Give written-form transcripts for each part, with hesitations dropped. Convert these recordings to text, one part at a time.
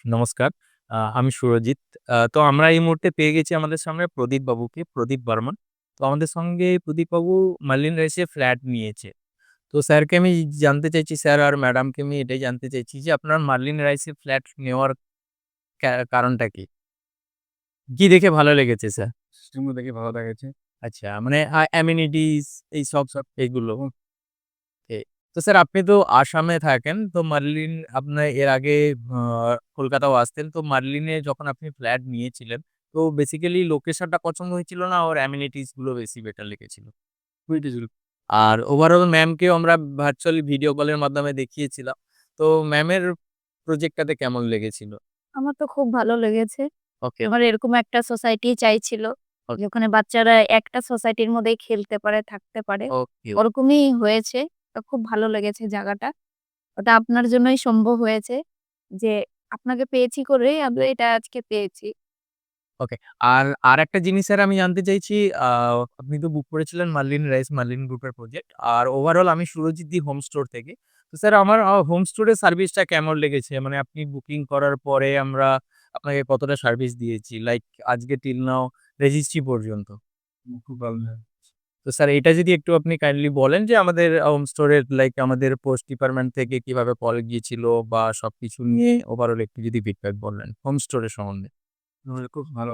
নমস্কার। আমি সুরজিৎ। তো আমরা এই মুহূর্তে পেয়ে গেছি আমাদের সামনে প্রদীপ বাবুকে, প্রদীপ বর্মন। তো আমাদের সঙ্গে প্রদীপ বাবু মার্লিন রাইসে ফ্ল্যাট নিয়েছে। তো স্যারকে আমি জানতে চাইছি, স্যার আর ম্যাডামকে আমি এটাই জানতে চাইছি যে আপনার মার্লিন রাইসে ফ্ল্যাট নেওয়ার কারণটা কি? কি দেখে ভালো লেগেছে স্যার? সিস্টেমগুলো দেখে ভালো লেগেছে। আচ্ছা, মানে অ্যামেনিটিস এই সব এগুলো। হুম, এ তো স্যার আপনি তো আসামে থাকেন। তো মার্লিন আপনার এর আগে আ কলকাতাও আসতেন। তো মার্লিনে যখন আপনি ফ্ল্যাট নিয়েছিলেন, তো বেসিক্যালি লোকেশনটা পছন্দ হয়েছিল না ওর অ্যামেনিটিস গুলো বেশি বেটার লেগেছিল? কুইটি ছিল। আর ওভারঅল ম্যামকেও আমরা ভার্চুয়ালি ভিডিও কলের মাধ্যমে দেখিয়েছিলাম। তো ম্যামের প্রজেক্টটাতে কেমন লেগেছিল? আমার তো খুব ভালো লেগেছে। ওকে, আমার এরকম একটা সোসাইটি চাইছিল। ওকে, যেখানে বাচ্চারা একটা সোসাইটির মধ্যেই খেলতে পারে, থাকতে পারে। ওকে। ওরকমই হয়েছে। খুব ভালো লেগেছে জায়গাটা। ওটা আপনার জন্যই সম্ভব হয়েছে। যে আপনাকে পেয়েছি করেই আমরা এটা আজকে পেয়েছি। ওকে। আর আরেকটা জিনিস স্যার আমি জানতে চাইছি, আ আপনি তো বুক করেছিলেন মার্লিন রাইস, মার্লিন গ্রুপের প্রজেক্ট। আর ওভারঅল আমি সুরজিৎ দি হোম স্টোর থেকে। তো স্যার আমার হোম স্টোরের সার্ভিসটা কেমন লেগেছে? মানে আপনি বুকিং করার পরে আমরা আপনাকে কতটা সার্ভিস দিয়েছি? লাইক আজকে টিল নাও রেজিস্ট্রি পর্যন্ত। খুব ভালো। তো স্যার এটা যদি একটু আপনি কাইন্ডলি বলেন যে আমাদের হোম স্টোরের লাইক আমাদের পোস্ট ডিপার্টমেন্ট থেকে কিভাবে কল গিয়েছিল বা সবকিছু নিয়ে ওভারঅল একটু যদি ফিডব্যাক বলেন হোম স্টোরের সম্বন্ধে। খুব ভালো।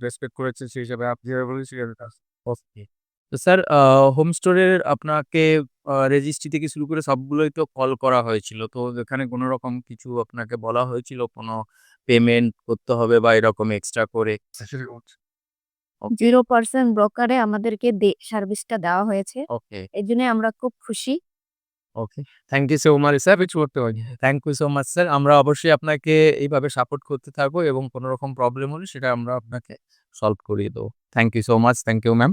রেসপেক্ট করেছে সেই হিসাবে আপনি যেভাবে বলেছেন সেভাবে কাজ। ওকে। তো স্যার হোম স্টোরের আপনাকে রেজিস্ট্রি থেকে শুরু করে সবগুলোই তো কল করা হয়েছিল। তো এখানে কোন রকম কিছু আপনাকে বলা হয়েছিল? কোন পেমেন্ট করতে হবে বা এরকম এক্সট্রা করে? সেটাই বলছি। ওকে, 0% ব্রোকারে আমাদেরকে সার্ভিসটা দেওয়া হয়েছে। ওকে, এজন্য আমরা খুব খুশি। Okay. Thank you so much sir. কিছু করতে হয়নি। Thank you so much sir. আমরা অবশ্যই আপনাকে এইভাবে সাপোর্ট করতে থাকবো এবং কোন রকম প্রবলেম হলে সেটা আমরা আপনাকে সলভ করিয়ে দেবো। Thank you so much. Thank you ma'am.